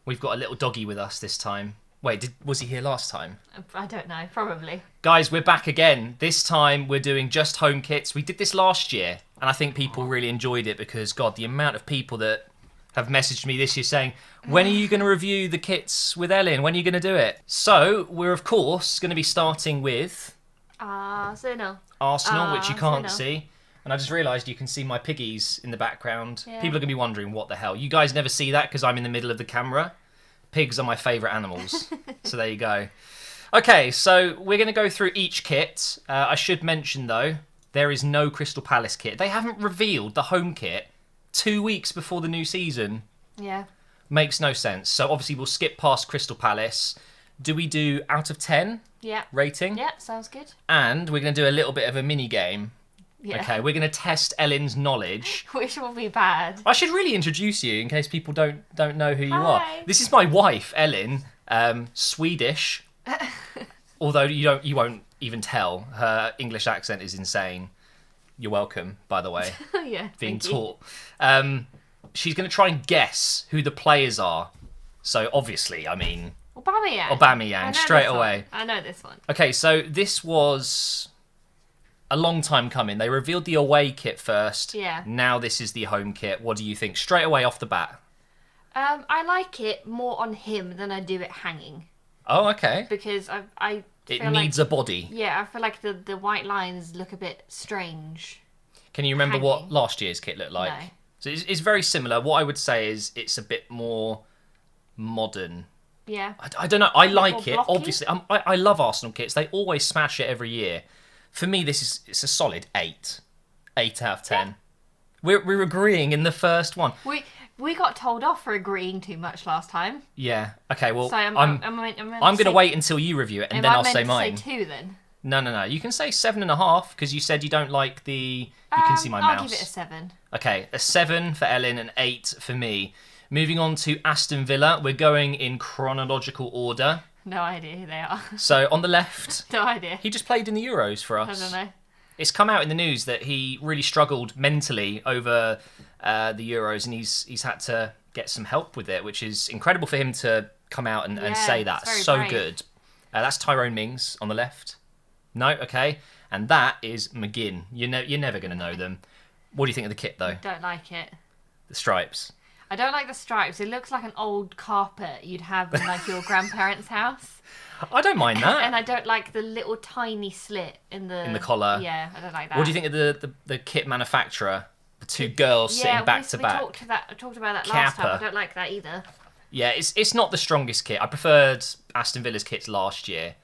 We've got a little doggy with us this time. Wait, was he here last time? I don't know, probably. Guys, we're back again. This time we're doing just home kits. We did this last year, and I think people really enjoyed it because, God, the amount of people that have messaged me this year saying, when are you going to review the kits with Elin? When are you going to do it? So, we're of course going to be starting with... Arsenal, which you can't see. And I just realised you can see my piggies in the background. Yeah. People are going to be wondering, what the hell? You guys never see that because I'm in the middle of the camera. Pigs are my favourite animals. So there you go. Okay, so we're going to go through each kit. I should mention, though, there is no Crystal Palace kit. They haven't revealed the home kit 2 weeks before the new season. Yeah. Makes no sense. So obviously we'll skip past Crystal Palace. Do we do out of 10 rating? Yeah, sounds good. And we're going to do a little bit of a mini game. Yeah. Okay, we're going to test Elin's knowledge. Which will be bad. I should really introduce you in case people don't know who you Hi. are. This is my wife, Elin, Swedish. Although you won't even tell. Her English accent is insane. You're welcome, by the way. Yeah. Being thank taught. She's going to try and guess who the players are. So obviously, I mean, Aubameyang, straight away. I know this one. Okay, so this was a long time coming. They revealed the away kit first. Yeah. Now this is the home kit. What do you think? Straight away off the bat. I like it more on him than I do it hanging. Oh, okay. Because I It feel needs a body. Yeah, I feel like the white lines look a bit strange. Can you remember Hanging. what last year's kit looked like? No. So it's very similar. What I would say is it's a bit more modern. Yeah. I don't know. I like more it. blocky? Obviously, I love Arsenal kits. They always smash it every year. For me, it's a solid 8. 8 out of 10. Yeah. We're agreeing in the first one. We got told off for agreeing too much last time. Yeah. Okay. Well, So I'm going to wait until you review it and then I'll say mine. Say 2 then. No. You can say 7.5 because you said you don't like the. You can see my mouse. I'll give it a 7. Okay, a 7 for Elin and 8 for me. Moving on to Aston Villa, we're going in chronological order. No idea who they are. So on the left, No idea. he just played in the Euros for I us. don't know. It's come out in the news that he really struggled mentally over the Euros, and he's had to get some help with it, which is incredible for him to come out and say that. it's very So brave. good. That's Tyrone Mings on the left. No, okay, and that is McGinn. You're never going to know them. What do you think of the kit though? Don't like it. The stripes. I don't like the stripes. It looks like an old carpet you'd have in like your grandparents' house. I don't mind that. And I don't like the little tiny slit in the collar. Yeah, I don't like that. What do you think of the kit manufacturer? The two girls sitting back to back. I talked about that last time. I don't like that either. Yeah, it's not the strongest kit. I preferred Aston Villa's kits last year.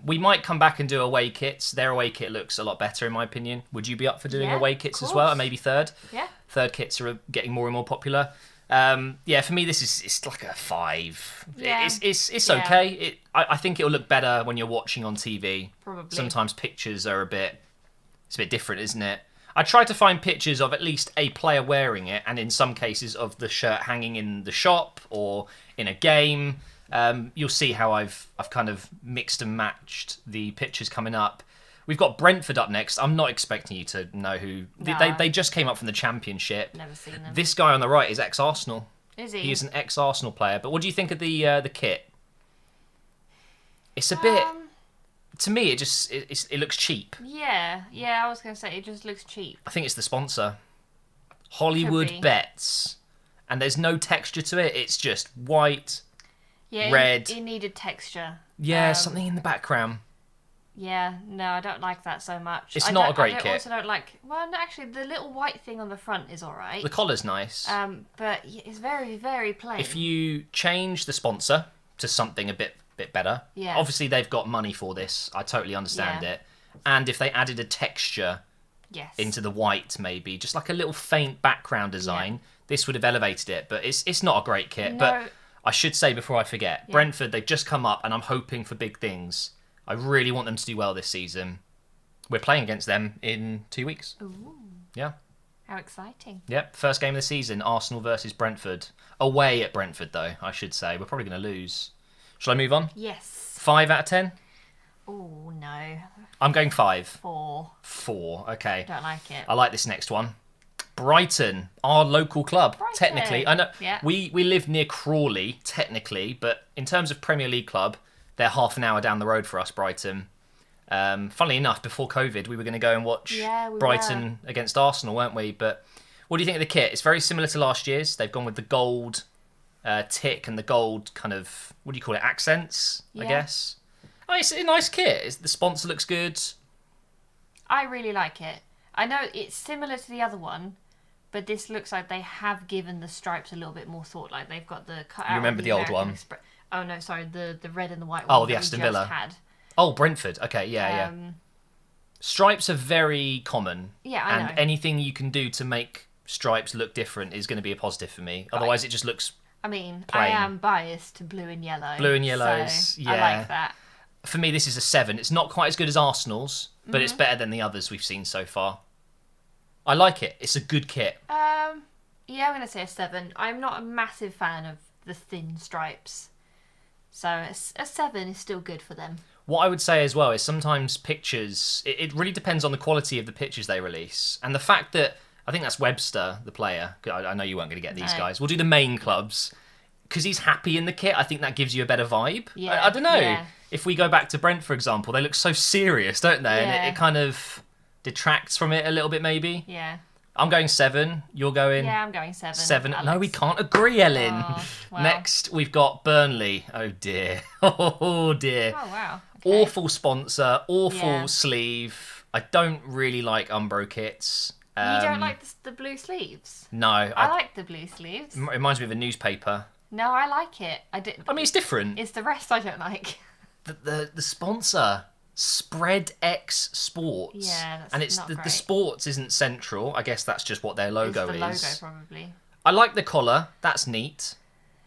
We might come back and do away kits. Their away kit looks a lot better in my opinion. Would you be up for doing away kits as well? And maybe third? Yeah. Third kits are getting more and more popular. For me it's like a 5. Yeah. It's okay. I think it'll look better when you're watching on TV. Probably. Sometimes pictures are it's a bit different, isn't it? I tried to find pictures of at least a player wearing it, and in some cases of the shirt hanging in the shop or in a game. You'll see how I've kind of mixed and matched the pictures coming up. We've got Brentford up next. I'm not expecting you to know who. No. They just came up from the Championship. Never seen them. This guy on the right is ex-Arsenal. Is he? He is an ex-Arsenal player. But what do you think of the kit? It's a bit. To me, it looks cheap. Yeah. I was gonna say it just looks cheap. I think it's the sponsor, Hollywood Bets, and there's no texture to it. It's just white, red. It needed texture. Yeah, something in the background. Yeah, no, I don't like that so much. It's not a great kit. I also don't like. Well, no, actually, the little white thing on the front is all right. The collar's nice. But it's very, very plain. If you change the sponsor to something a bit better, obviously they've got money for this. I totally understand it. And if they added a texture into the white, maybe just like a little faint background design, this would have elevated it. But it's not a great kit. No. But I should say before I forget, Brentford, they've just come up, and I'm hoping for big things. I really want them to do well this season. We're playing against them in 2 weeks. Ooh. Yeah. How exciting. Yep, first game of the season, Arsenal versus Brentford. Away at Brentford, though, I should say. We're probably going to lose. Shall I move on? Yes. 5 out of 10? Oh, no. I'm going 5. 4. 4, okay. Don't like it. I like this next one. Brighton, our local club, Brighton. technically. I know Yeah. we live near Crawley, technically, but in terms of Premier League club, they're half an hour down the road for us, Brighton. Funnily enough, before COVID, we were going to go and watch Brighton against Arsenal, weren't we? But what do you think of the kit? It's very similar to last year's. They've gone with the gold tick and the gold kind of, what do you call it, accents, I guess. Oh, it's a nice kit. The sponsor looks good. I really like it. I know it's similar to the other one, but this looks like they have given the stripes a little bit more thought. Like they've got the cut out. You remember the old one? Oh no, sorry, the red and the white one. Oh, the that Aston we just Villa. Had. Oh, Brentford. Okay, yeah. Stripes are very common. Yeah, I know. And anything you can do to make stripes look different is going to be a positive for me. Otherwise, it just looks. I mean, plain. I am biased to blue and yellow. Blue and yellows, so yeah. I like that. For me, this is a 7. It's not quite as good as Arsenal's, but it's better than the others we've seen so far. I like it. It's a good kit. Yeah, I'm going to say a 7. I'm not a massive fan of the thin stripes. So a 7 is still good for them. What I would say as well is sometimes pictures, it really depends on the quality of the pictures they release. And the fact that, I think that's Webster, the player. I know you weren't going to get these guys. We'll do the main clubs. Because he's happy in the kit, I think that gives you a better vibe. Yeah, I don't know. yeah. If we go back to Brent, for example, they look so serious, don't they? Yeah. And it kind of detracts from it a little bit, maybe. Yeah. I'm going 7. You're going... Yeah, I'm going 7. 7. Alex. No, we can't agree, Elin. Oh, well. Next, we've got Burnley. Oh, dear. Oh, dear. Oh, wow. Okay. Awful sponsor. Awful Yeah. sleeve. I don't really like Umbro kits. You don't like the blue sleeves? No. I like the blue sleeves. It reminds me of a newspaper. No, I like it. I mean, it's different. It's the rest I don't like. The sponsor, Spread X Sports. Yeah, that's and it's not the great. sports isn't central. I guess that's just what their logo It's the is. logo, probably. I like the collar. That's neat.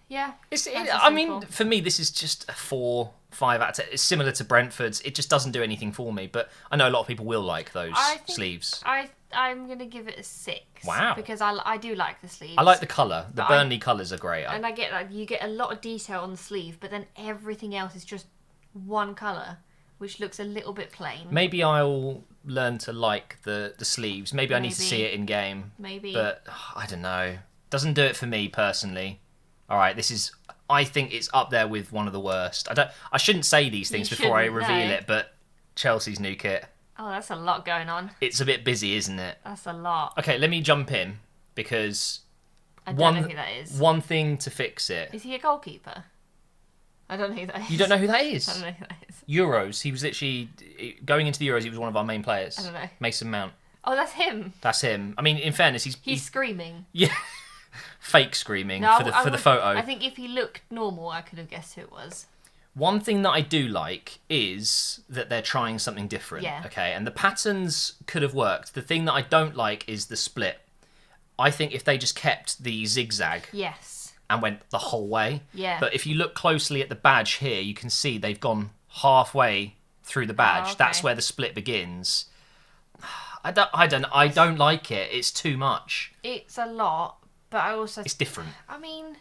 Yeah. I mean, for me, this is just a 4, 5 out of 10. It's similar to Brentford's. It just doesn't do anything for me. But I know a lot of people will like those sleeves. I'm going to give it a 6. Wow. Because I do like the sleeves. I like the colour. The Burnley colours are great. And I get you get a lot of detail on the sleeve, but then everything else is just one colour, which looks a little bit plain. Maybe I'll learn to like the sleeves. Maybe I need to see it in game. Maybe. But I don't know. Doesn't do it for me personally. All right, I think it's up there with one of the worst. I shouldn't say these things before I reveal it, but Chelsea's new kit. Oh, that's a lot going on. It's a bit busy, isn't it? That's a lot. Okay, let me jump in because I don't know who that is. One thing to fix it. Is he a goalkeeper? I don't know who that is. You don't know who that is? I don't know who that is. Euros. He was literally going into the Euros. He was one of our main players. I don't know. Mason Mount. Oh, that's him. That's him. I mean, in fairness, he's screaming. Yeah, fake screaming No, for the photo. I think if he looked normal, I could have guessed who it was. One thing that I do like is that they're trying something different. Yeah. Okay, and the patterns could have worked. The thing that I don't like is the split. I think if they just kept the zigzag. Yes. And went the whole way. Yeah. But if you look closely at the badge here, you can see they've gone halfway through the badge. Oh, okay. That's where the split begins. I don't like it. It's too much. It's a lot, but I also... It's different. I mean,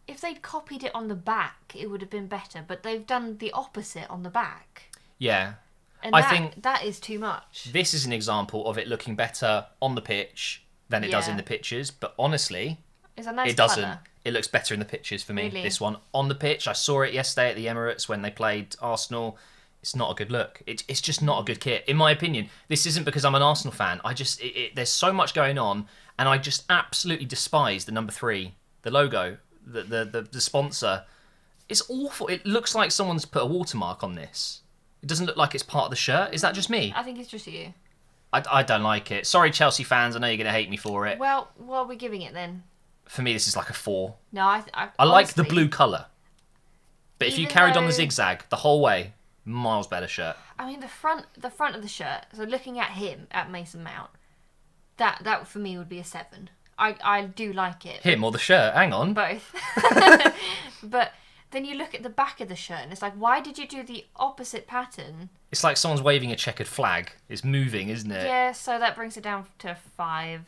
if they'd copied it on the back, it would have been better, but they've done the opposite on the back. Yeah. And I think that is too much. This is an example of it looking better on the pitch than it does in the pictures, but honestly, it's a nice it doesn't. Colour. It looks better in the pictures for me, Really? this one. On the pitch, I saw it yesterday at the Emirates when they played Arsenal. It's not a good look. It's just not a good kit, in my opinion. This isn't because I'm an Arsenal fan. There's so much going on, and I just absolutely despise the number 3, the logo, the sponsor. It's awful. It looks like someone's put a watermark on this. It doesn't look like it's part of the shirt. Is that just me? I think it's just you. I don't like it. Sorry, Chelsea fans. I know you're going to hate me for it. Well, what are we giving it then? For me, this is like a 4. No, I like the honestly, blue colour. But if you Even carried on the though- zigzag the whole way, miles better shirt. I mean, the front of the shirt. So looking at him, at Mason Mount, that for me would be a 7. I do like it. Him or the shirt? Hang on. Both. But then you look at the back of the shirt, and it's like, why did you do the opposite pattern? It's like someone's waving a checkered flag. It's moving, isn't it? Yeah, so that brings it down to 5.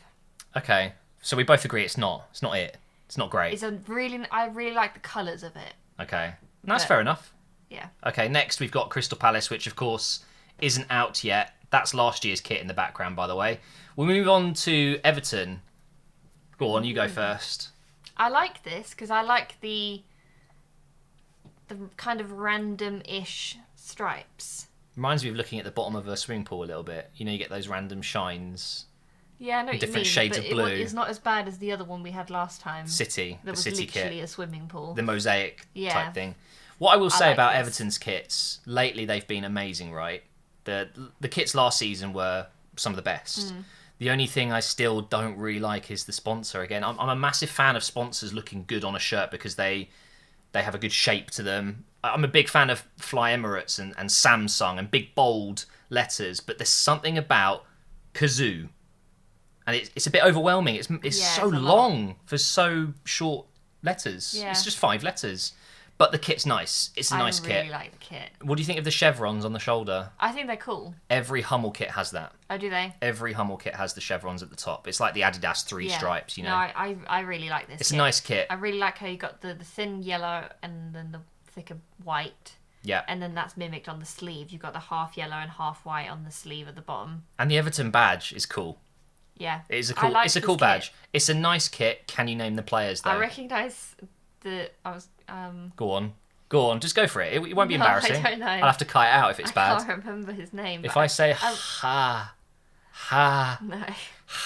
Okay. So we both agree it's not. It's not it. It's not great. I really like the colours of it. Okay. That's But- fair enough. Yeah. Okay, next we've got Crystal Palace, which of course isn't out yet. That's last year's kit in the background, by the way. We'll move on to Everton. Go on, you go first. I like this because I like the kind of random-ish stripes. Reminds me of looking at the bottom of a swimming pool a little bit. You know, you get those random shines. Yeah, I know what you Different mean, shades but of blue. It's not as bad as the other one we had last time. City, That was the City literally kit. a swimming pool. The mosaic Yeah. type thing. What I will say like about this. Everton's kits, lately they've been amazing, right? The kits last season were some of the best. The only thing I still don't really like is the sponsor. Again, I'm a massive fan of sponsors looking good on a shirt because they have a good shape to them. I'm a big fan of Fly Emirates and Samsung and big bold letters, but there's something about Kazoo, and it's a bit overwhelming. It's Yeah, so it's a lot. long for so short letters. Yeah. It's just 5 letters, but the kit's nice. It's a nice I really kit. like the kit. What do you think of the chevrons on the shoulder? I think they're cool. Every Hummel kit has that. Oh, do they? Every Hummel kit has the chevrons at the top. It's like the Adidas 3 Yeah. stripes, you know. No, I really like this It's kit. a nice kit. I really like how you got the thin yellow and then the thicker white. Yeah. And then that's mimicked on the sleeve. You've got the half yellow and half white on the sleeve at the bottom. And the Everton badge is cool. Yeah. It is a I cool. like It's a this cool kit. badge. It's a nice kit. Can you name the players though? I recognise Go on. Just go for it. It won't be No, embarrassing. I don't know. I'll have to cut it out if it's I bad. can't remember his name. If but I say no.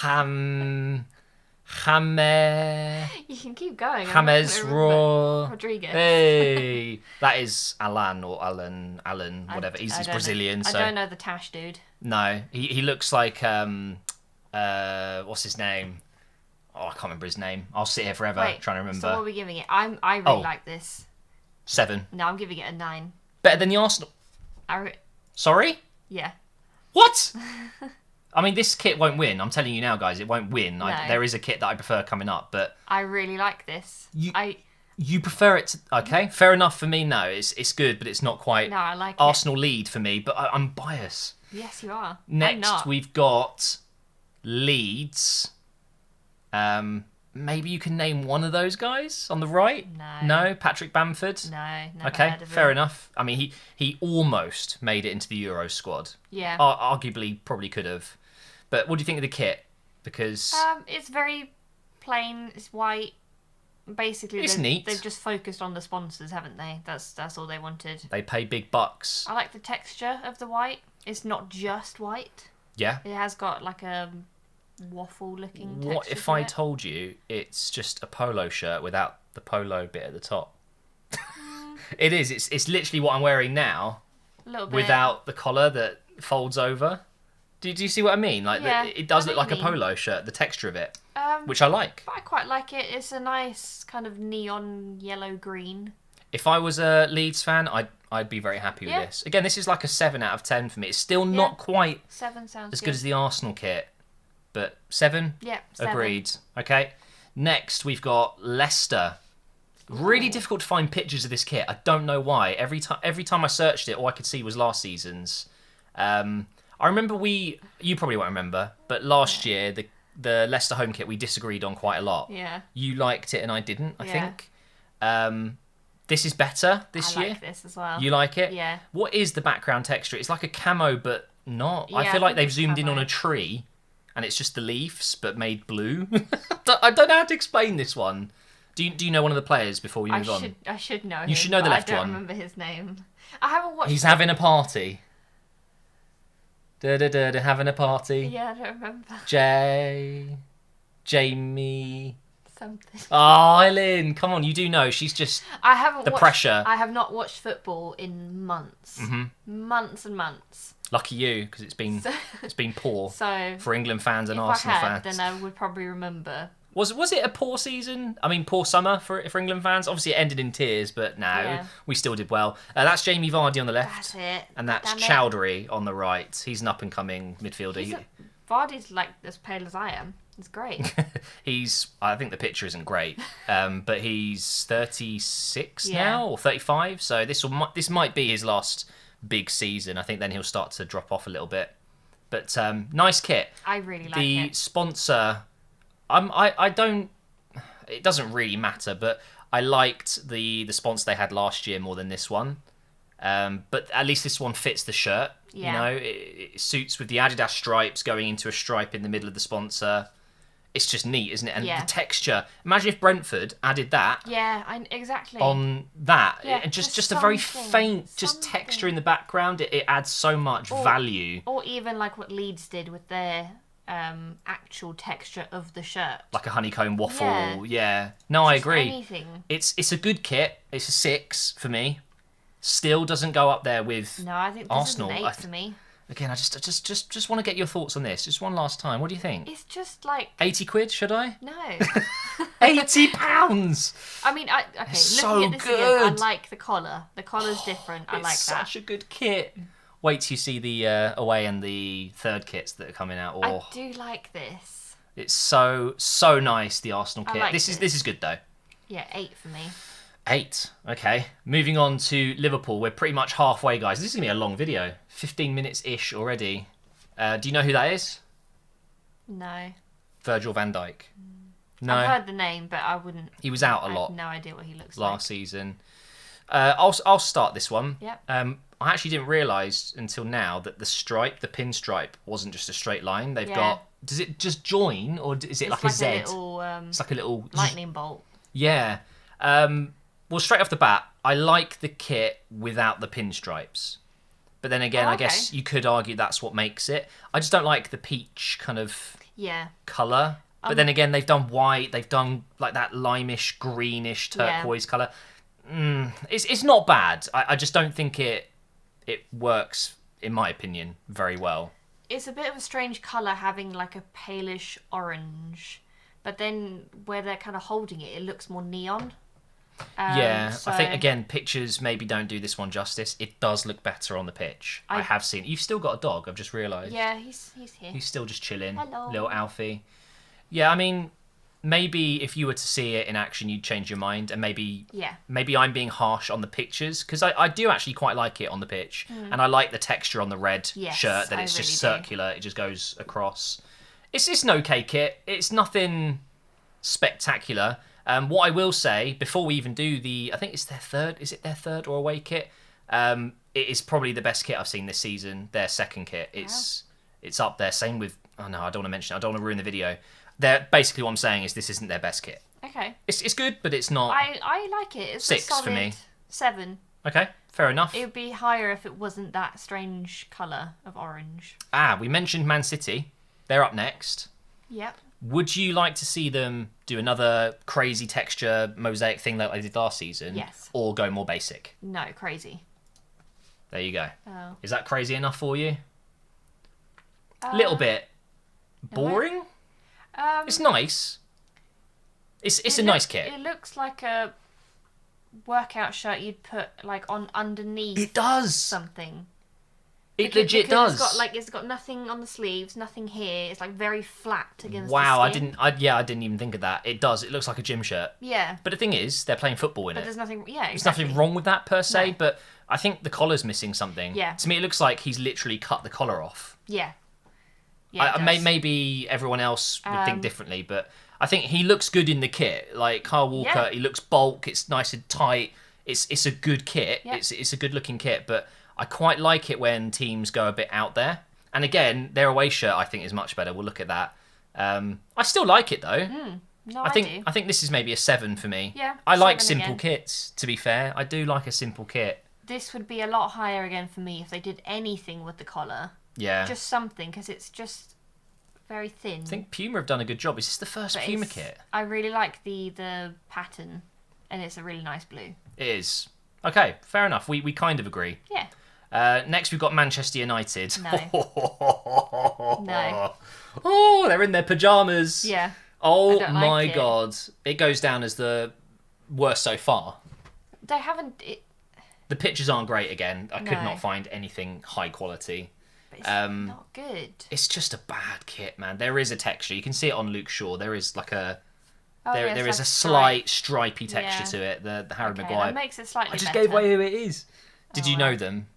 Ham, James You can keep going. I'm not gonna remember. Rodriguez. Hey, that is Alan or Alan, whatever. He's I don't know. Brazilian, so I don't know the Tash dude. no. He looks like what's his name? Oh, I can't remember his name. I'll sit here forever Wait, trying to remember. So what are we giving it? I really Oh. like this. 7. No, I'm giving it a 9. Better than the Arsenal. Sorry? Yeah. What? I mean, this kit won't win. I'm telling you now, guys, it won't win. No. There is a kit that I prefer coming up, but I really like this. you prefer it to... Okay, fair enough for me, no. It's good, but it's not quite No, I like Arsenal lead for me, but I'm biased. it. Yes, you are. I'm Next, not. we've got Leeds. Maybe you can name one of those guys on the right? No. Patrick Bamford? No, never Okay, heard of fair him. enough. I mean, he almost made it into the Euro squad. Yeah. Arguably, probably could have. But what do you think of the kit? Because It's very plain. It's white. Basically, It's neat. They've just focused on the sponsors, haven't they? That's all they wanted. they pay big bucks. I like the texture of the white. It's not just white. Yeah. It has got like a waffle-looking texture. What if to I it. told you it's just a polo shirt without the polo bit at the top? It is. It's literally what I'm wearing now, A little bit. without the collar that folds over. Do you see what I mean? Like Yeah, it does I look know like what a you mean. polo shirt, the texture of it, Um, which I like. but I quite like it. It's a nice kind of neon yellow green. If I was a Leeds fan, I'd be very happy with Yeah. this. Again, this is like a 7 out of 10 for me. It's still not quite 7 sounds as good as the Arsenal kit, but 7. Yeah, 7. Agreed. Okay. Next, we've got Leicester. Really difficult to find pictures of this kit. I don't know why. Every time I searched it, all I could see was last season's. I remember you probably won't remember, but last year the Leicester Home Kit we disagreed on quite a lot. Yeah. You liked it and I didn't. I Yeah. think. This is better this I year. like this as well. You like it? Yeah. What is the background texture? It's like a camo, but not. I Yeah, feel I like think they've it's zoomed in on camo. a tree, and it's just the leaves, but made blue. I don't know how to explain this one. Do you know one of the players before we move on? I should know him. You should know the but left I don't one. remember his name. I haven't watched. He's having a party. Having a party. Yeah, I don't remember Jamie. something. Oh, Elin, come on, you do know. She's just I haven't. the watched, pressure. I have not watched football in months. Months and months. Lucky you, because it's been poor So for England fans and if Arsenal I had, fans. then I would probably remember. Was it a poor season? I mean, poor summer for England fans. Obviously, it ended in tears, but no, Yeah. we still did well. That's Jamie Vardy on the left, That's it. and that's Damn it. Chowdhury on the right. He's an up-and-coming midfielder. Vardy's like as pale as I am. It's great. I think the picture isn't great, but he's 36 Yeah. now or 35. So this might be his last big season. I think then he'll start to drop off a little bit. But nice kit. I really like The it. sponsor, I don't. It doesn't really matter, but I liked the sponsor they had last year more than this one. But at least this one fits the shirt. Yeah. You know, it suits with the Adidas stripes going into a stripe in the middle of the sponsor. It's just neat, isn't it? And the texture. Imagine if Brentford added that. Yeah, exactly. On that. Yeah, and just a very faint just texture in the background. It adds so much value. Or even like what Leeds did with their actual texture of the shirt. Like a honeycomb waffle. Yeah. No, I agree. Anything. It's a good kit. It's a 6 for me. Still doesn't go up there with No, I think this Arsenal. is an 8 for me. Again, I just want to get your thoughts on this. Just one last time. What do you think? It's just like 80 quid, should I? No. £80! I mean, okay, looking so at this good. again, I like the collar. The collar's different. I like that. It's such a good kit. Wait till you see the away and the third kits that are coming out. I do like this. It's so nice, the Arsenal kit. Like this is good though. Yeah, 8 for me. 8. Okay. Moving on to Liverpool. We're pretty much halfway, guys. This is going to be a long video. 15 minutes-ish already. Do you know who that is? No. Virgil Van Dyke. No. I've heard the name, but I wouldn't. He was out a lot. I have no idea what he looks like. Last season. I'll start this one. Yep. I actually didn't realise until now that the pinstripe, wasn't just a straight line. They've got... Does it just join, or is it like a Z? It's like a little... lightning bolt. Yeah. Well, straight off the bat, I like the kit without the pinstripes. But then again, I guess you could argue that's what makes it. I just don't like the peach kind of colour. But then again, they've done white. They've done like that limeish, greenish, turquoise colour. It's not bad. I just don't think it works, in my opinion, very well. It's a bit of a strange colour having like a palish orange. But then where they're kind of holding it, it looks more neon. I think, again, pictures maybe don't do this one justice. It does look better on the pitch. I have seen it. You've still got a dog, I've just realised. Yeah, he's here. He's still just chilling. Hello. Little Alfie. Yeah, I mean, maybe if you were to see it in action, you'd change your mind. And maybe I'm being harsh on the pictures. Because I do actually quite like it on the pitch. And I like the texture on the red shirt, that it's just circular. It just goes across. It's an okay kit. It's nothing spectacular. What I will say, before we even do I think it's their third, is it their third or away kit? It is probably the best kit I've seen this season. Their second kit. It's up there. Same with, oh no, I don't want to mention it. I don't want to ruin the video. Basically what I'm saying is this isn't their best kit. Okay. It's good, but it's not. I like it. It's 6 a solid for me. 7. Okay, fair enough. It would be higher if it wasn't that strange colour of orange. We mentioned Man City. They're up next. Yep. Would you like to see them do another crazy texture mosaic thing like they did last season? Yes. Or go more basic? No, crazy. There you go. Oh. Is that crazy enough for you? Little bit boring? It's nice. It's a nice kit. It looks like a workout shirt you'd put like on underneath. It does. Something. It legit does. It's got nothing on the sleeves, nothing here. It's like very flat against the skin. I didn't even think of that. It does. It looks like a gym shirt. Yeah. But the thing is, they're playing football in it. But there's nothing. Yeah, exactly. There's nothing wrong with that per se. No. But I think the collar's missing something. Yeah. To me, it looks like he's literally cut the collar off. Yeah. Maybe everyone else would think differently, but I think he looks good in the kit. Like Kyle Walker, he looks bulk. It's nice and tight. It's a good kit. Yeah. It's a good looking kit, but I quite like it when teams go a bit out there. And again, their away shirt I think is much better. We'll look at that. I still like it though. No, I think this is maybe a 7 for me. Yeah. I like simple kits. To be fair, I do like a simple kit. This would be a lot higher again for me if they did anything with the collar. Yeah. Just something, because it's just very thin. I think Puma have done a good job. Is this the first Puma kit? I really like the pattern, and it's a really nice blue. It is. Okay, fair enough. We kind of agree. Yeah. Next, we've got Manchester United. No. No. Oh, they're in their pyjamas. Yeah. Oh my God. It goes down as the worst so far. They haven't... The pictures aren't great again. I could not find anything high quality. But it's not good. It's just a bad kit, man. There is a texture. You can see it on Luke Shaw. There is like a... there is a slight stripy texture to it. The Harry Maguire. That makes it slightly I just better. gave away who it is. Did you know them?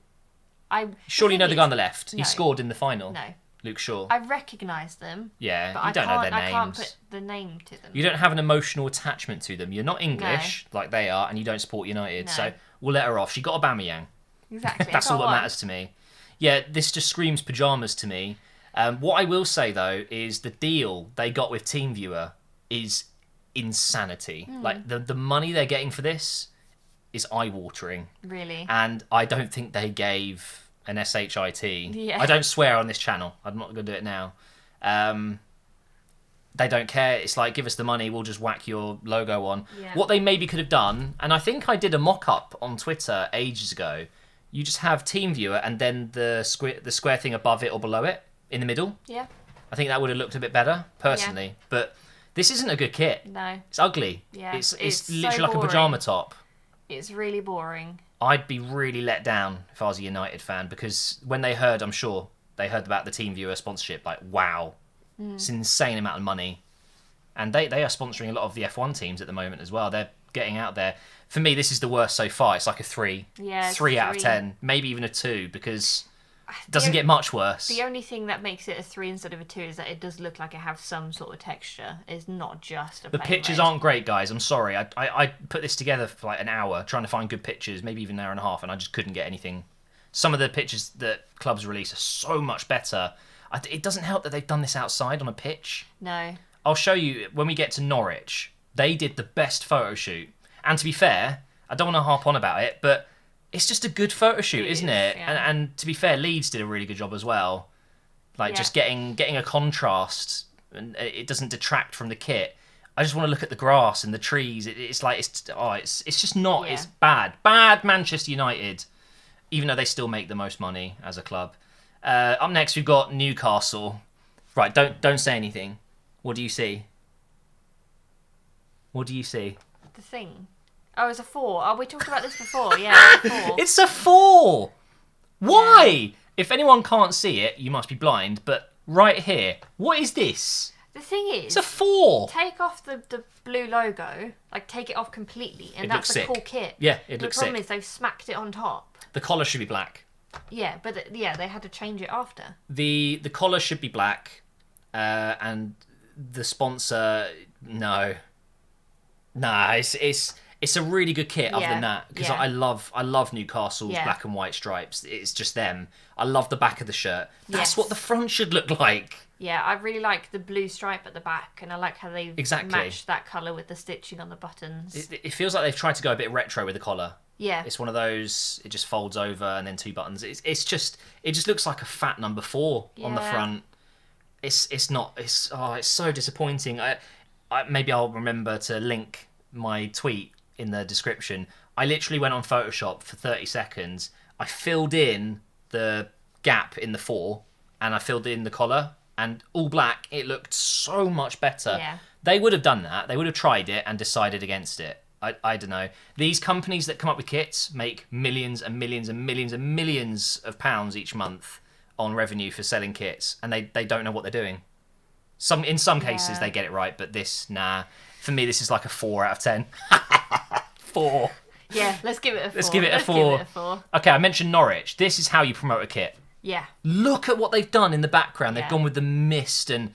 Surely you know the guy on the left. He scored in the final. No. Luke Shaw. I recognise them. Yeah, but you don't know their names. I can't put the name to them. You don't have an emotional attachment to them. You're not English like they are, and you don't support United. No. So we'll let her off. She got Aubameyang. Exactly. That's all Go that on. matters to me. Yeah, this just screams pyjamas to me. What I will say though is the deal they got with TeamViewer is insanity. Like the money they're getting for this is eye-watering, Really. and I don't think they gave an shit. Yeah. I don't swear on this channel. I'm not going to do it now. They don't care. It's like, give us the money, we'll just whack your logo on. Yeah. What they maybe could have done, and I think I did a mock-up on Twitter ages ago. You just have TeamViewer and then the square thing above it or below it in the middle. Yeah. I think that would have looked a bit better, personally. But this isn't a good kit. No. It's ugly. Yeah. It's so literally like a boring. pyjama top. It's really boring. I'd be really let down if I was a United fan, because when they heard, I'm sure, they heard about the TeamViewer sponsorship, like, wow. It's an insane amount of money. And they are sponsoring a lot of the F1 teams at the moment as well. They're getting out there. For me, this is the worst so far. It's like a 3. Yeah. 3 out of 10. Maybe even a 2, because it doesn't get much worse. The only thing that makes it a 3 instead of a 2 is that it does look like it has some sort of texture. It's not just a The plain pictures red. aren't great, guys. I'm sorry. I put this together for like an hour trying to find good pictures, maybe even an hour and a half, and I just couldn't get anything. Some of the pictures that clubs release are so much better. It doesn't help that they've done this outside on a pitch. No. I'll show you when we get to Norwich. They did the best photo shoot. And to be fair, I don't want to harp on about it, but it's just a good photo shoot, isn't it? Yeah. And to be fair, Leeds did a really good job as well. Like just getting a contrast, and it doesn't detract from the kit. I just want to look at the grass and the trees. It's just not. Yeah. It's bad Manchester United, even though they still make the most money as a club. Up next, we've got Newcastle. Right, don't say anything. What do you see? What do you see? The thing. Oh, it's a 4. Oh, we talked about this before. Yeah, it's a 4. It's a 4. Why? If anyone can't see it, you must be blind. But right here, what is this? The thing is, It's a 4. take off the blue logo, like take it off completely, and It that's looks a sick. cool kit. Yeah, it The looks problem sick. is they've smacked it on top. The collar should be black. Yeah, but they had to change it after. The collar should be black, and the sponsor, no. Nah, it's a really good kit other than that, because yeah. I love Newcastle's Yeah. black and white stripes. It's just them. I love the back of the shirt. That's Yes. what the front should look like. Yeah, I really like the blue stripe at the back, and I like how they've Exactly. matched that colour with the stitching on the buttons. It feels like they've tried to go a bit retro with the collar. Yeah. It's one of those, it just folds over and then 2 buttons. It just looks like a fat number 4 on the Yeah. front. It's not, it's so disappointing. Maybe I'll remember to link my tweet in the description. I literally went on Photoshop for 30 seconds. I filled in the gap in the 4 and I filled in the collar, and all black. It looked so much better. Yeah. They would have done that. They would have tried it and decided against it. I don't know. These companies that come up with kits make millions and millions and millions and millions of pounds each month on revenue for selling kits, and they don't know what they're doing. In some cases Yeah. they get it right, but this, nah. For me, this is like a 4 out of 10. 4. Yeah, let's give it a 4. Let's give it a Let's 4. Give it a 4. Okay, I mentioned Norwich. This is how you promote a kit. Yeah. Look at what they've done in the background. They've Yeah. gone with the mist, and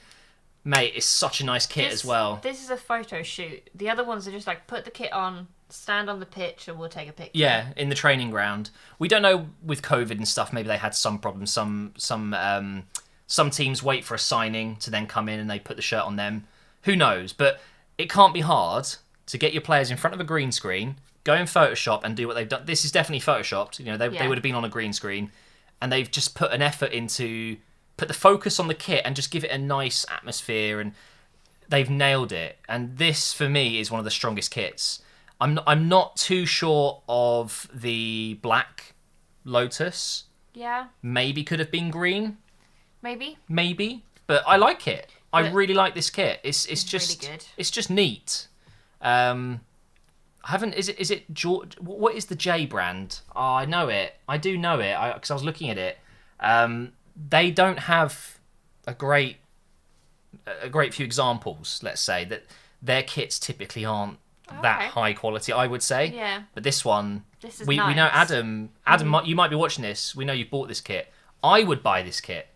mate, it's such a nice kit as well. This is a photo shoot. The other ones are just like, put the kit on, stand on the pitch, and we'll take a picture. Yeah, in the training ground. We don't know with COVID and stuff. Maybe they had some problems. Some teams wait for a signing to then come in and they put the shirt on them. Who knows? But it can't be hard to get your players in front of a green screen, go in Photoshop and do what they've done. This is definitely Photoshopped. You know, they Yeah. would have been on a green screen, and they've just put an effort into put the focus on the kit and just give it a nice atmosphere, and they've nailed it. And this, for me, is one of the strongest kits. I'm not too sure of the black Lotus. Yeah, Maybe could have been green. maybe. But I like it. I But really like this kit. It's just really good. It's just neat. I haven't. Is it George? What is the J brand? Oh, I know it. I do know it because I was looking at it. They don't have a great few examples. Let's say that their kits typically aren't that Okay. high quality. I would say. Yeah. But this one, This is we know nice. Adam. You might be watching this. We know you've bought this kit. I would buy this kit.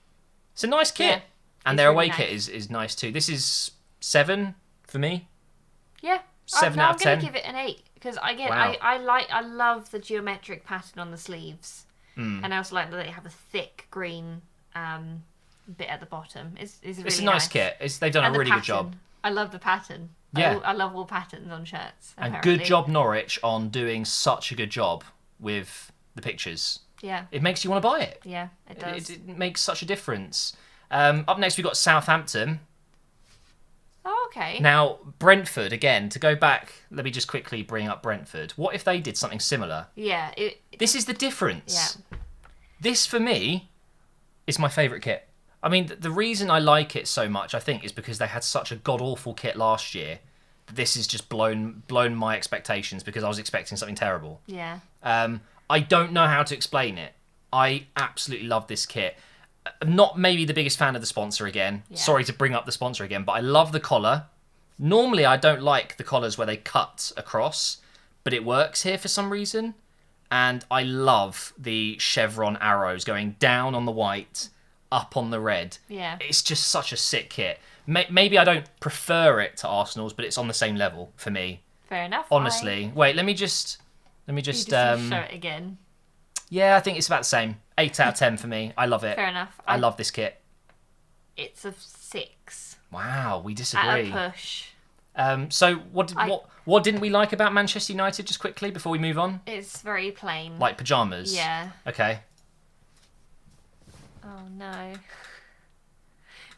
It's a nice kit. Yeah, And it's their really away kit nice. is nice too. This is 7 for me. Yeah. 7 no, out I'm of gonna 10. give it an 8 because Wow. I love the geometric pattern on the sleeves. And I also like that they have a thick green bit at the bottom. It's really a nice kit. They've done and a really pattern. good job. I love the pattern. Yeah. I love all patterns on shirts. And apparently. good job, Norwich, on doing such a good job with the pictures. Yeah. It makes you want to buy it. Yeah, it does. It makes such a difference. Up next, we've got Southampton. Oh, okay. Now, Brentford, again, to go back, let me just quickly bring up Brentford. What if they did something similar? Yeah. This is the difference. Yeah. This, for me, is my favourite kit. I mean, the reason I like it so much, I think, is because they had such a god-awful kit last year. This has just blown my expectations because I was expecting something terrible. Yeah. I don't know how to explain it. I absolutely love this kit. I'm not maybe the biggest fan of the sponsor again. Yeah. Sorry to bring up the sponsor again, but I love the collar. Normally, I don't like the collars where they cut across, but it works here for some reason. And I love the chevron arrows going down on the white, up on the red. Yeah. It's just such a sick kit. Maybe I don't prefer it to Arsenal's, but it's on the same level for me. Fair enough. Honestly. Wait, let me just You just show it again. Yeah, I think it's about the same. 8 out of 10 for me. I love it. Fair enough. I love this kit. It's a 6. Wow, we disagree. At a push. So what didn't we like about Manchester United, just quickly, before we move on? It's very plain. Like pyjamas? Yeah. Okay. Oh, no.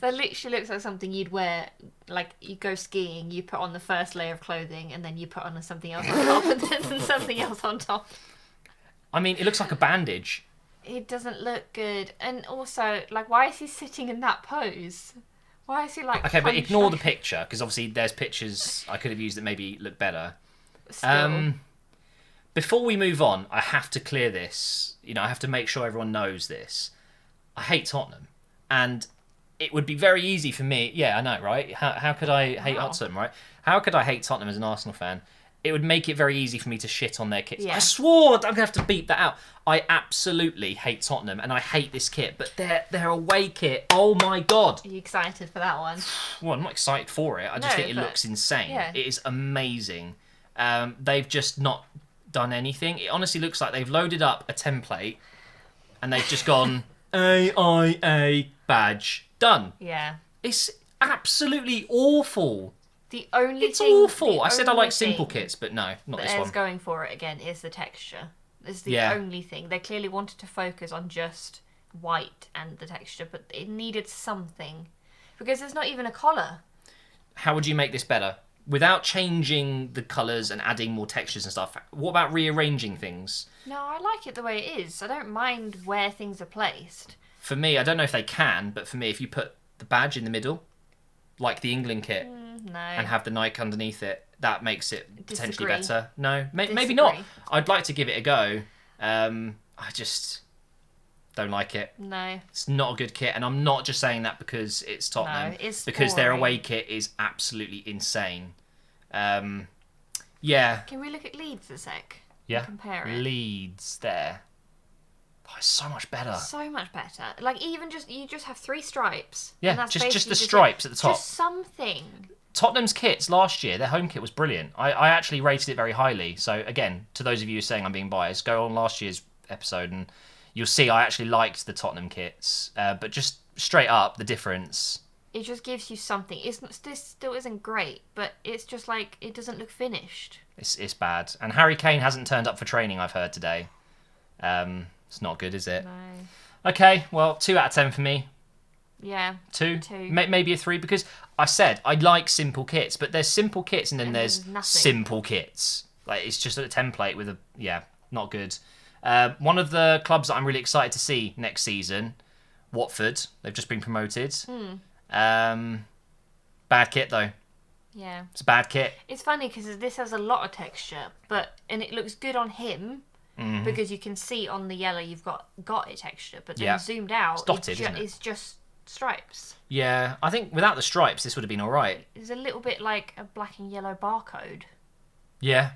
That literally looks like something you'd wear, like you go skiing, you put on the first layer of clothing, and then you put on something else on top, and then something else on top. I mean, it looks like a bandage. It doesn't look good. And also, like, why is he sitting in that pose? Why is he, like... Okay, but ignore the picture, because obviously there's pictures I could have used that maybe look better. Still. Before we move on, I have to clear this. I have to make sure everyone knows this. I hate Tottenham. And it would be very easy for me... Yeah, I know, right? How could I hate Tottenham, right? How could I hate Tottenham as an Arsenal fan? It would make it very easy for me to shit on their kits. Yeah. I swore I'm going to have to beep that out. I absolutely hate Tottenham, and I hate this kit. But their away kit, oh my God. Are you excited for that one? Well, I'm not excited for it. I just think it looks insane. Yeah. It is amazing. They've just not done anything. It honestly looks like they've loaded up a template, and they've just gone, AIA badge, done. Yeah. It's absolutely awful. The only It's thing... awful. I said I like simple kits, but no, not this one. Going for it again is the texture. It's the Yeah. only thing. They clearly wanted to focus on just white and the texture, but it needed something. Because there's not even a collar. How would you make this better? Without changing the colours and adding more textures and stuff, what about rearranging things? No, I like it the way it is. I don't mind where things are placed. For me, I don't know if they can, but for me, if you put the badge in the middle, like the England kit, No. and have the Nike underneath it, that makes it potentially Disagree. better. No, maybe Disagree. not. I'd like to give it a go. I just don't like it. No. It's not a good kit, and I'm not just saying that because it's Tottenham. No, it's because their boring. away kit is absolutely insane. Yeah. Can we look at Leeds a sec? Yeah. Compare it. Leeds there. Oh, it's so much better. So much better. Like, even you just have 3 stripes. Yeah, and that's just basically the stripes at the top. Just something. Tottenham's kits last year, their home kit was brilliant. I actually rated it very highly. So again, to those of you saying I'm being biased, go on last year's episode and you'll see I actually liked the Tottenham kits. But just straight up, the difference. It just gives you something. This still isn't great, but it's just like, it doesn't look finished. It's bad. And Harry Kane hasn't turned up for training, I've heard today. It's not good, is it? No. Okay, well, 2 out of 10 for me. Yeah. 2? 2. Maybe a 3, because I said I like simple kits, but there's simple kits and then there's nothing. simple kits. Like, it's just a template with not good. One of the clubs that I'm really excited to see next season, Watford. They've just been promoted. Bad kit, though. Yeah. It's a bad kit. It's funny because this has a lot of texture, and it looks good on him because you can see on the yellow you've got a texture, but then zoomed out, it's dotted, isn't it? It's just stripes. Yeah, I think without the stripes, this would have been all right. It's a little bit like a black and yellow barcode. Yeah.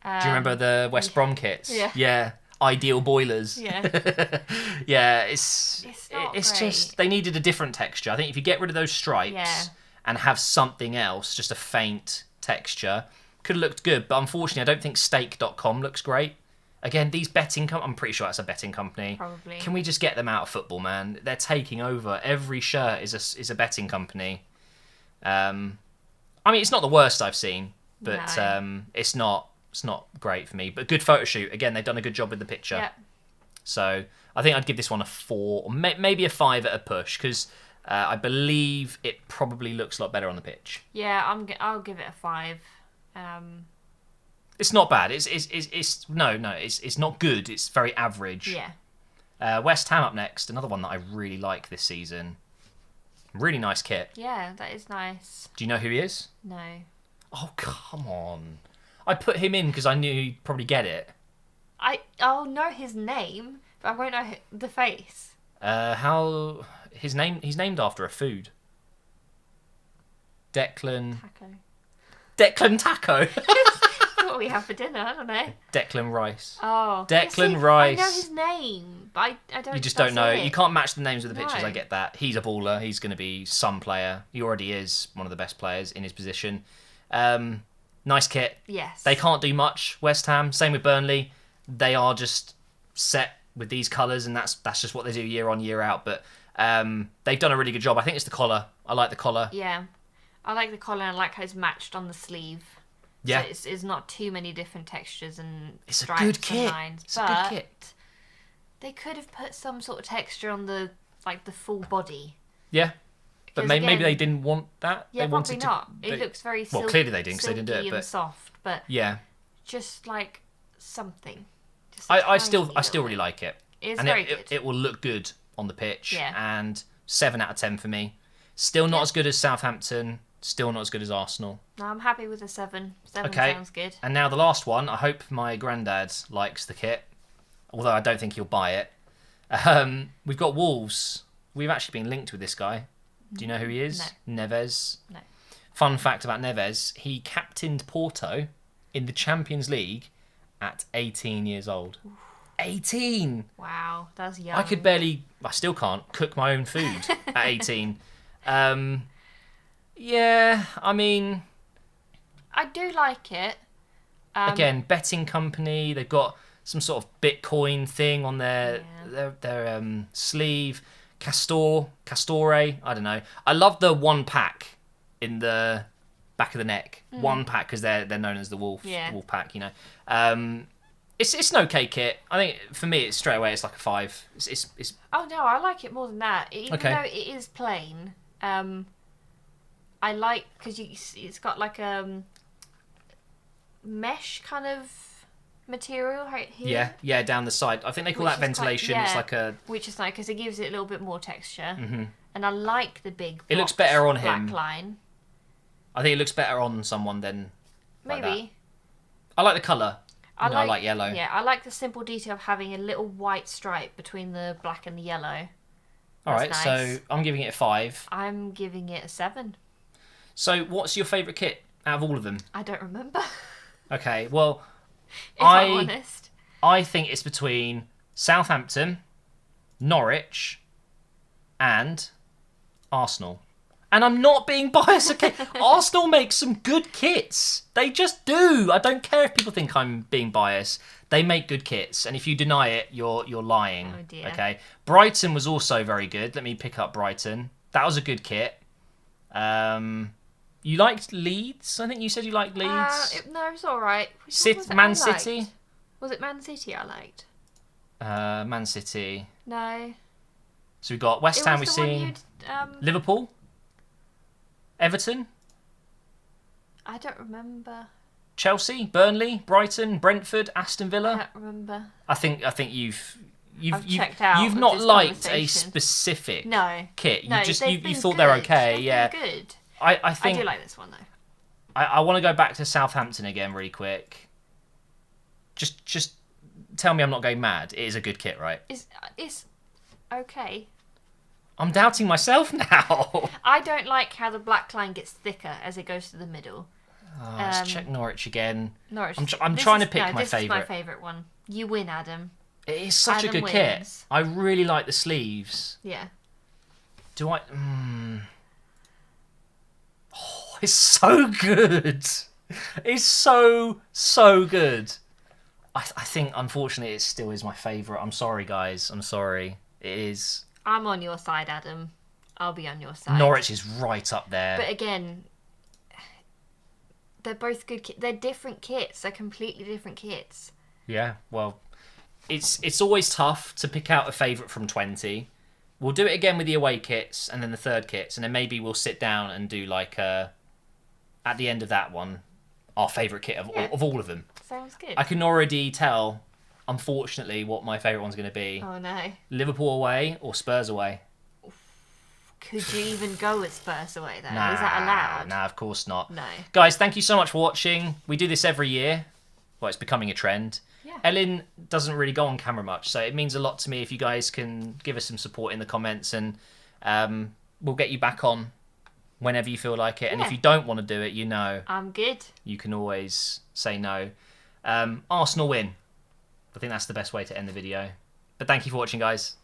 Do you remember the West Brom kits? Yeah. Yeah. Ideal boilers. Yeah. Yeah, It's not it's great. just they needed a different texture. I think if you get rid of those stripes and have something else, just a faint texture, could have looked good. But unfortunately, I don't think steak.com looks great. Again, these betting I'm pretty sure that's a betting company. Probably. Can we just get them out of football, man? They're taking over. Every shirt is a betting company. I mean, it's not the worst I've seen, but No. it's not great for me. But good photo shoot. Again, they've done a good job with the picture. Yep. So I think I'd give this one a 4, or maybe a 5 at a push, because I believe it probably looks a lot better on the pitch. Yeah, I'll give it a 5. It's not bad. It's not good. It's very average. Yeah. West Ham up next. Another one that I really like this season. Really nice kit. Yeah, that is nice. Do you know who he is? No. Oh, come on. I put him in because I knew he'd probably get it. I'll know his name, but I won't know the face. He's named after a food. Declan Taco. What we have for dinner, I don't know. Declan Rice. Oh. Declan Rice. I know his name, but I don't. You just don't know. It. You can't match the names of the pictures. No. I get that. He's a baller. He's going to be some player. He already is one of the best players in his position. Nice kit. Yes. They can't do much. West Ham. Same with Burnley. They are just set with these colours, and that's just what they do year on, year out. But they've done a really good job. I think it's the collar. I like the collar. Yeah. I like the collar, and I like how it's matched on the sleeve. Yeah. So it's not too many different textures and It's a stripes good and kit. lines. It's a good kit. They could have put some sort of texture on the full body. Yeah. But Because maybe again- they didn't want that. Yeah, they probably wanted to, not. It looks very silky. Well, clearly they didn't because they didn't do it. And But soft, but yeah, just like something. Just a I still tiny really little like it. bit. It's And very good. it will look good on the pitch. Yeah. And 7 out of 10 for me. Still not Yeah. as good as Southampton. Still not as good as Arsenal. No, I'm happy with a 7. 7 Okay. sounds good. And now the last one. I hope my granddad likes the kit, although I don't think he'll buy it. We've got Wolves. We've actually been linked with this guy. Do you know who he is? No. Neves. No. Fun fact about Neves, he captained Porto in the Champions League at 18 years old. 18! Wow, that's young. I still can't cook my own food at 18. Yeah, I mean, I do like it. again, betting company, they've got some sort of Bitcoin thing on their sleeve. Castore, I don't know. I love the one pack in the back of the neck. One pack because they're known as the wolf pack, you know. It's an okay kit. I think for me, it's straight away. It's like a 5. It's Oh no, I like it more than that. Even Okay. though it is plain, I like because it's got like a mesh kind of material right here. yeah down the side. I think they call Which that is quite- ventilation. It's yeah. like a. Which is nice because it gives it a little bit more texture. Mm-hmm. And I like the big. It looks blocked better on black him. line. I think it looks better on someone than. Like Maybe. that. I like the colour. I like yellow. Yeah, I like the simple detail of having a little white stripe between the black and the yellow. All right, That's nice. so I'm giving it a 5. I'm giving it a 7. So what's your favourite kit out of all of them? I don't remember. Okay, well, If I'm honest. I think it's between Southampton, Norwich, and Arsenal. And I'm not being biased, okay? Arsenal make some good kits. They just do. I don't care if people think I'm being biased. They make good kits. And if you deny it, you're lying. Oh, dear. Okay? Brighton was also very good. Let me pick up Brighton. That was a good kit. You liked Leeds? I think you said you liked Leeds. No, it's all right. Man City? Was it Man City I liked? Man City. No. So we've got West Ham, we've the one seen you'd, Liverpool, Everton, I don't remember. Chelsea, Burnley, Brighton, Brentford, Aston I Villa. don't remember. I think you've checked out you've of not this liked a conversation. specific No. kit. You No, just they've you been thought they're good. okay. They've Yeah. been good. I think I do like this one though. I want to go back to Southampton again really quick. Just tell me I'm not going mad. It is a good kit, right? It's okay. I'm doubting myself now. I don't like how the black line gets thicker as it goes to the middle. Let's check Norwich again. Norwich. I'm trying to pick my This is my favourite. favourite one. You win, Adam. It is such a Adam good kit. wins. I really like the sleeves. Yeah. Do I? Oh, it's so good. It's so good. I think, unfortunately, it still is my favourite. I'm sorry, guys. I'm sorry. It is. I'm on your side, Adam. I'll be on your side. Norwich is right up there. But again, they're both good. They're different kits. They're completely different kits. Yeah, well, it's always tough to pick out a favourite from 20. We'll do it again with the away kits and then the third kits, and then maybe we'll sit down and do like at the end of that one, our favourite kit of all of them. Sounds good. I can already tell, unfortunately, what my favourite one's going to be. Oh no. Liverpool away or Spurs away? Could you even go with Spurs away though? Nah, Is that allowed? Nah, of course not. No. Guys, thank you so much for watching. We do this every year. Well, it's becoming a trend. Yeah. Elin doesn't really go on camera much, so it means a lot to me if you guys can give us some support in the comments, and we'll get you back on whenever you feel like it. And if you don't want to do it, I'm good. you can always say no. Arsenal win. I think that's the best way to end the video. But thank you for watching, guys.